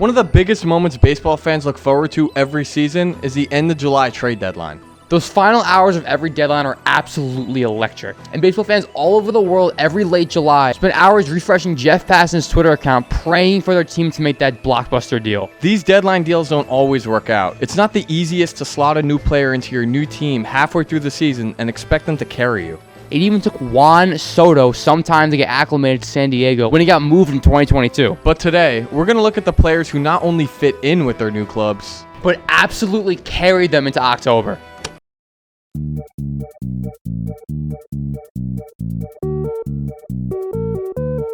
One of the biggest moments baseball fans look forward to every season is the end of July trade deadline. Those final hours of every deadline are absolutely electric. And baseball fans all over the world every late July spend hours refreshing Jeff Passan's Twitter account praying for their team to make that blockbuster deal. These deadline deals don't always work out. It's not the easiest to slot a new player into your new team halfway through the season and expect them to carry you. It even took Juan Soto some time to get acclimated to San Diego when he got moved in 2022. But today, we're going to look at the players who not only fit in with their new clubs, but absolutely carried them into October.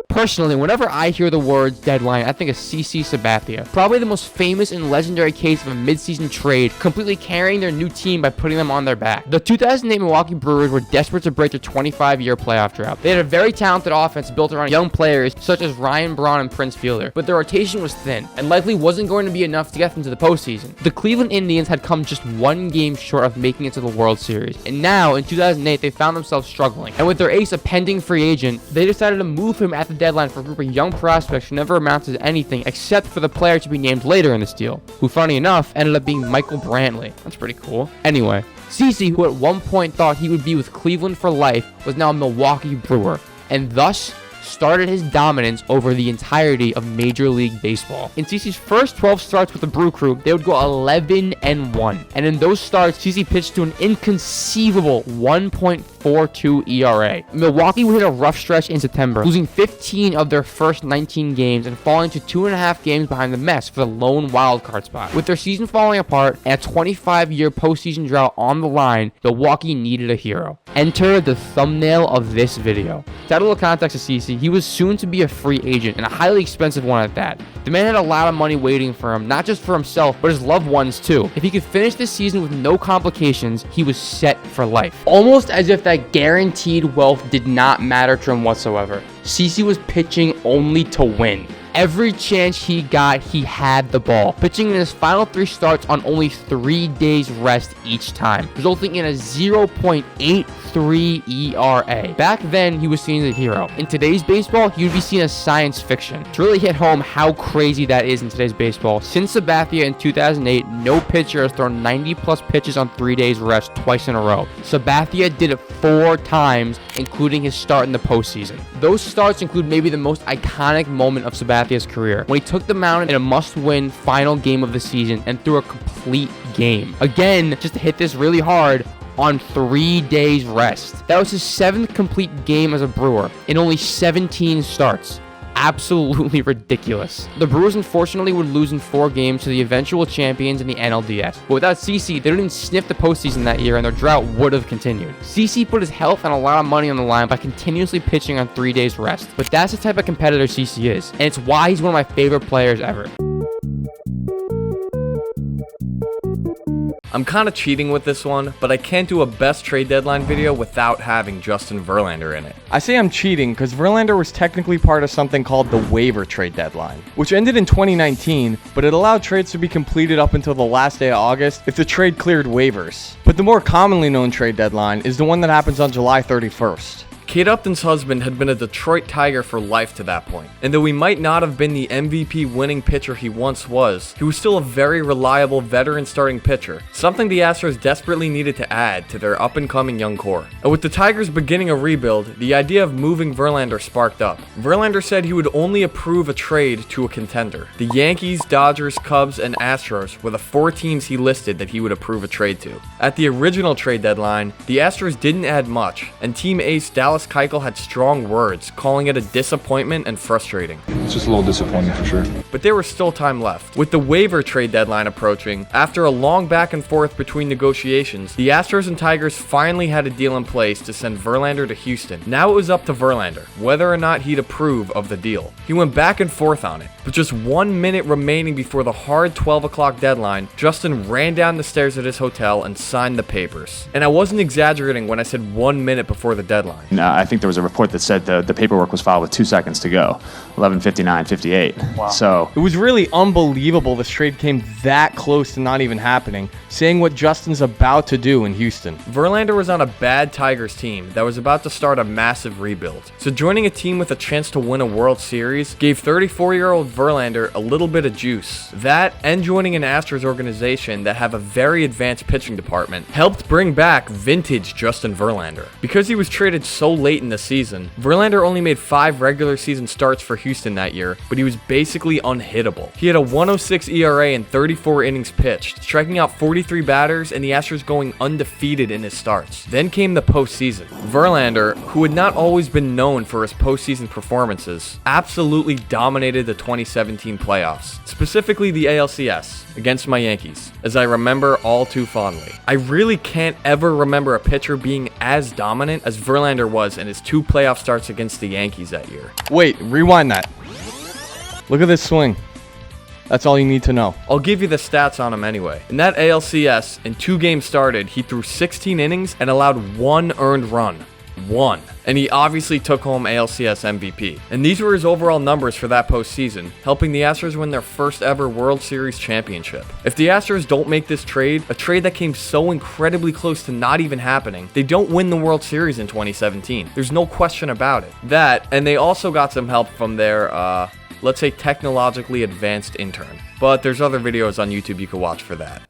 Personally, whenever I hear the words deadline, I think of CC Sabathia. Probably the most famous and legendary case of a midseason trade, completely carrying their new team by putting them on their back. The 2008 Milwaukee Brewers were desperate to break their 25-year playoff drought. They had a very talented offense built around young players such as Ryan Braun and Prince Fielder, but their rotation was thin and likely wasn't going to be enough to get them to the postseason. The Cleveland Indians had come just one game short of making it to the World Series, and now in 2008 they found themselves struggling. And with their ace a pending free agent, they decided to move him at the deadline for a group of young prospects who never amounted to anything except for the player to be named later in this deal, who funny enough ended up being Michael Brantley. That's pretty cool. Anyway, CC, who at one point thought he would be with Cleveland for life, was now a Milwaukee Brewer, and thus started his dominance over the entirety of Major League Baseball. In CC's first 12 starts with the Brew Crew, they would go 11-1. And in those starts, CC pitched to an inconceivable 1.42 ERA. Milwaukee would hit a rough stretch in September, losing 15 of their first 19 games and falling to 2.5 games behind the Mets for the lone wildcard spot. With their season falling apart and a 25-year postseason drought on the line, Milwaukee needed a hero. Enter the thumbnail of this video. To add a little context to CC, he was soon to be a free agent, and a highly expensive one at that. The man had a lot of money waiting for him, not just for himself, but his loved ones too. If he could finish this season with no complications, he was set for life. Almost as if that guaranteed wealth did not matter to him whatsoever. CC was pitching only to win. Every chance he got, he had the ball, pitching in his final 3 starts on only 3 days rest each time, resulting in a 0.83 ERA. Back then, he was seen as a hero. In today's baseball, he would be seen as science fiction. To really hit home how crazy that is in today's baseball, since Sabathia in 2008, no pitcher has thrown 90-plus pitches on 3 days rest twice in a row. Sabathia did it 4 times, including his start in the postseason. Those starts include maybe the most iconic moment of Sabathia's career, when he took the mound in a must-win final game of the season and threw a complete game. Again, just to hit this really hard, on 3 days rest. That was his 7th complete game as a Brewer in only 17 starts. Absolutely ridiculous. The Brewers unfortunately would lose in 4 games to the eventual champions in the NLDS. But without CC, they didn't sniff the postseason that year and their drought would have continued. CC put his health and a lot of money on the line by continuously pitching on 3 days rest. But that's the type of competitor CC is, and it's why he's one of my favorite players ever. I'm kind of cheating with this one, but I can't do a best trade deadline video without having Justin Verlander in it. I say I'm cheating because Verlander was technically part of something called the waiver trade deadline, which ended in 2019, but it allowed trades to be completed up until the last day of August if the trade cleared waivers. But the more commonly known trade deadline is the one that happens on July 31st. Kate Upton's husband had been a Detroit Tiger for life to that point, and though he might not have been the MVP winning pitcher he once was, he was still a very reliable veteran starting pitcher, something the Astros desperately needed to add to their up-and-coming young core. And with the Tigers beginning a rebuild, the idea of moving Verlander sparked up. Verlander said he would only approve a trade to a contender. The Yankees, Dodgers, Cubs, and Astros were the 4 teams he listed that he would approve a trade to. At the original trade deadline, the Astros didn't add much, and team ace Dallas Keuchel had strong words, calling it a disappointment and frustrating. It's just a little disappointing for sure. But there was still time left. With the waiver trade deadline approaching, after a long back and forth between negotiations, the Astros and Tigers finally had a deal in place to send Verlander to Houston. Now it was up to Verlander, whether or not he'd approve of the deal. He went back and forth on it. With just 1 minute remaining before the hard 12 o'clock deadline, Justin ran down the stairs at his hotel and signed the papers. And I wasn't exaggerating when I said 1 minute before the deadline. I think there was a report that said the paperwork was filed with 2 seconds to go, 11:59 59, 58. Wow. So it was really unbelievable this trade came that close to not even happening, saying what Justin's about to do in Houston. Verlander was on a bad Tigers team that was about to start a massive rebuild. So joining a team with a chance to win a World Series gave 34-year-old Verlander a little bit of juice. That, and joining an Astros organization that have a very advanced pitching department, helped bring back vintage Justin Verlander. Because he was traded so late in the season, Verlander only made 5 regular season starts for Houston that year, but he was basically unhittable. He had a 106 ERA in 34 innings pitched, striking out 43 batters, and the Astros going undefeated in his starts. Then came the postseason. Verlander, who had not always been known for his postseason performances, absolutely dominated the 2017 playoffs, specifically the ALCS, against my Yankees, as I remember all too fondly. I really can't ever remember a pitcher being as dominant as Verlander was in his 2 playoff starts against the Yankees that year. Wait, rewind that. Look at this swing. That's all you need to know. I'll give you the stats on him anyway. In that ALCS, in 2 games started, he threw 16 innings and allowed 1 earned run. 1. And he obviously took home ALCS MVP. And these were his overall numbers for that postseason, helping the Astros win their first ever World Series championship. If the Astros don't make this trade, a trade that came so incredibly close to not even happening, they don't win the World Series in 2017. There's no question about it. That, and they also got some help from their, let's say, technologically advanced intern. But there's other videos on YouTube you can watch for that.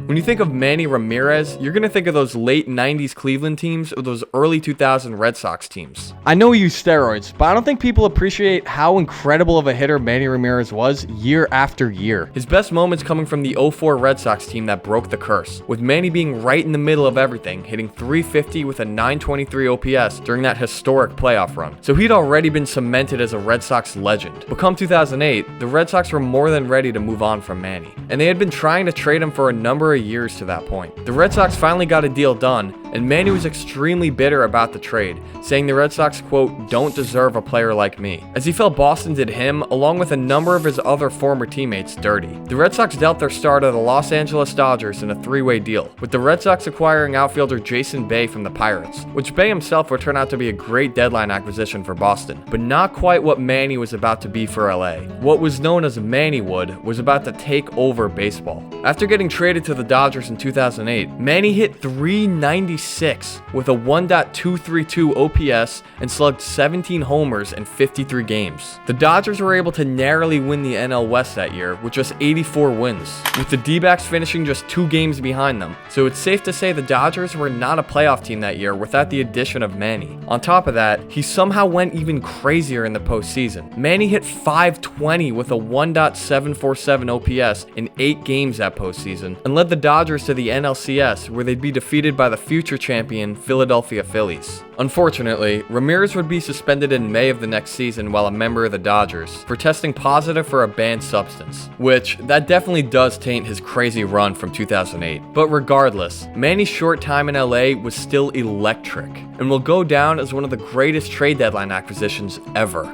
When you think of Manny Ramirez, you're going to think of those late 90s Cleveland teams or those early 2000 Red Sox teams. I know he used steroids, but I don't think people appreciate how incredible of a hitter Manny Ramirez was year after year. His best moments coming from the 04 Red Sox team that broke the curse, with Manny being right in the middle of everything, hitting .350 with a .923 OPS during that historic playoff run. So he'd already been cemented as a Red Sox legend. But come 2008, the Red Sox were more than ready to move on from Manny, and they had been trying to trade him for a number of years to that point. The Red Sox finally got a deal done, and Manny was extremely bitter about the trade, saying the Red Sox, quote, don't deserve a player like me, as he felt Boston did him, along with a number of his other former teammates, dirty. The Red Sox dealt their star to the Los Angeles Dodgers in a 3-way deal, with the Red Sox acquiring outfielder Jason Bay from the Pirates, which Bay himself would turn out to be a great deadline acquisition for Boston, but not quite what Manny was about to be for LA. What was known as Mannywood was about to take over baseball. After getting traded to the Dodgers in 2008, Manny hit .396 with a 1.232 OPS and slugged 17 homers in 53 games. The Dodgers were able to narrowly win the NL West that year with just 84 wins, with the D-backs finishing just 2 games behind them. So it's safe to say the Dodgers were not a playoff team that year without the addition of Manny. On top of that, he somehow went even crazier in the postseason. Manny hit .520 with a 1.747 OPS in 8 games that postseason and led the Dodgers to the NLCS, where they'd be defeated by the future champion Philadelphia Phillies. Unfortunately, Ramirez would be suspended in May of the next season while a member of the Dodgers for testing positive for a banned substance, which that definitely does taint his crazy run from 2008. But regardless, Manny's short time in LA was still electric and will go down as one of the greatest trade deadline acquisitions ever.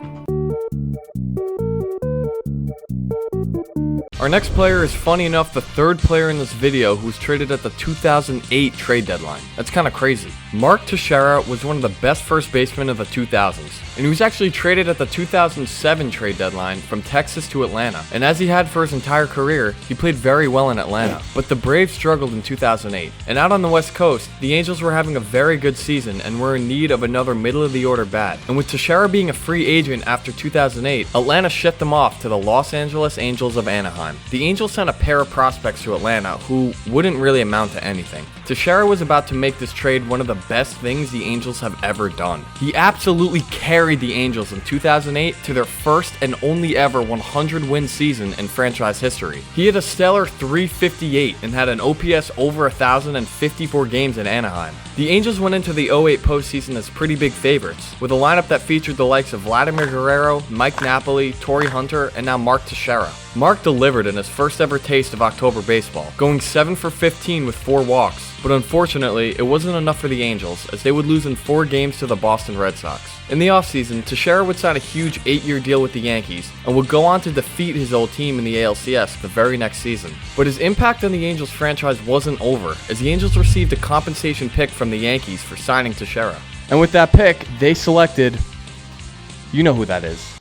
Our next player is, funny enough, the 3rd player in this video who was traded at the 2008 trade deadline. That's kind of crazy. Mark Teixeira was one of the best first basemen of the 2000s, and he was actually traded at the 2007 trade deadline from Texas to Atlanta. And as he had for his entire career, he played very well in Atlanta. But the Braves struggled in 2008, and out on the West Coast, the Angels were having a very good season and were in need of another middle-of-the-order bat. And with Teixeira being a free agent after 2008, Atlanta shipped him off to the Los Angeles Angels of Anaheim. The Angels sent a pair of prospects to Atlanta who wouldn't really amount to anything. Teixeira was about to make this trade one of the best things the Angels have ever done. He absolutely carried the Angels in 2008 to their first and only ever 100-win season in franchise history. He had a stellar .358 and had an OPS over 1,000 in 54 games in Anaheim. The Angels went into the 08 postseason as pretty big favorites, with a lineup that featured the likes of Vladimir Guerrero, Mike Napoli, Torrey Hunter, and now Mark Teixeira. Mark delivered in his first ever taste of October baseball, going 7 for 15 with 4 walks, but unfortunately, it wasn't enough for the Angels, as they would lose in 4 games to the Boston Red Sox. In the offseason, Teixeira would sign a huge 8-year deal with the Yankees, and would go on to defeat his old team in the ALCS the very next season. But his impact on the Angels franchise wasn't over, as the Angels received a compensation pick from the Yankees for signing Teixeira. And with that pick, they selected, you know who that is.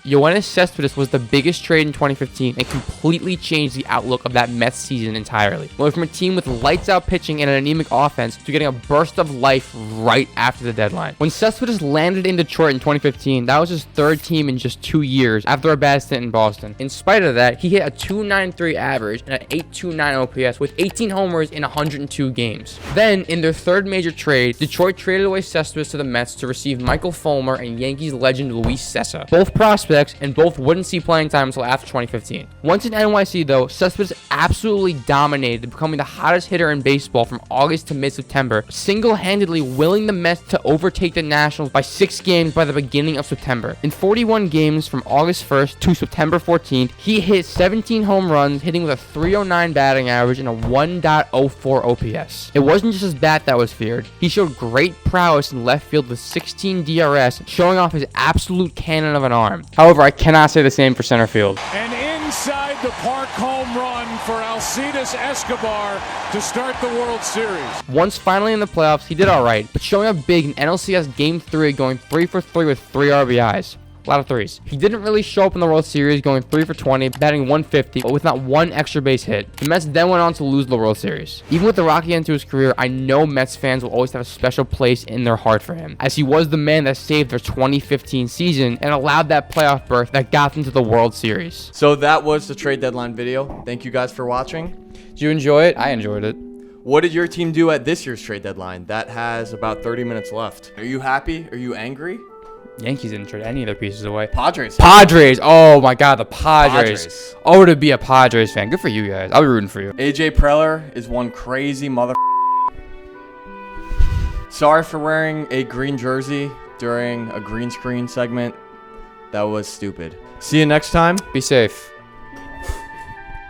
Yoenis Cespedes was the biggest trade in 2015 and completely changed the outlook of that Mets season entirely. Went from a team with lights-out pitching and an anemic offense to getting a burst of life right after the deadline. When Cespedes landed in Detroit in 2015, that was his third team in just 2 years after a bad stint in Boston. In spite of that, he hit a .293 average and an .829 OPS with 18 homers in 102 games. Then, in their third major trade, Detroit traded away Cespedes to the Mets to receive Michael Fulmer and Yankees legend Luis Cessa. Both prospects, and both wouldn't see playing time until after 2015. Once in NYC though, Cespedes absolutely dominated, becoming the hottest hitter in baseball from August to mid-September, single-handedly willing the Mets to overtake the Nationals by 6 games by the beginning of September. In 41 games from August 1st to September 14th, he hit 17 home runs, hitting with a .309 batting average and a 1.04 OPS. It wasn't just his bat that was feared. He showed great prowess in left field with 16 DRS, showing off his absolute cannon of an arm. However, I cannot say the same for center field. An inside the park home run for Alcides Escobar to start the World Series. Once finally in the playoffs, he did alright, but showing up big in NLCS Game 3, going 3 for 3 with 3 RBIs. A lot of threes. He didn't really show up in the World Series, going 3 for 20, batting 150, but with not one extra base hit. The Mets then went on to lose the World Series. Even with the rocky end to his career, I know Mets fans will always have a special place in their heart for him, as he was the man that saved their 2015 season and allowed that playoff berth that got them to the World Series. So that was the trade deadline video. Thank you guys for watching. Did you enjoy it? I enjoyed it. What did your team do at this year's trade deadline? That has about 30 minutes left. Are you happy? Are you angry? Yankees didn't trade any of their pieces away. Padres. Oh my god, the Padres. Oh, to be a Padres fan. Good for you guys. I'll be rooting for you. AJ Preller is one crazy mother. Sorry for wearing a green jersey during a green screen segment. That was stupid. See you next time. Be safe.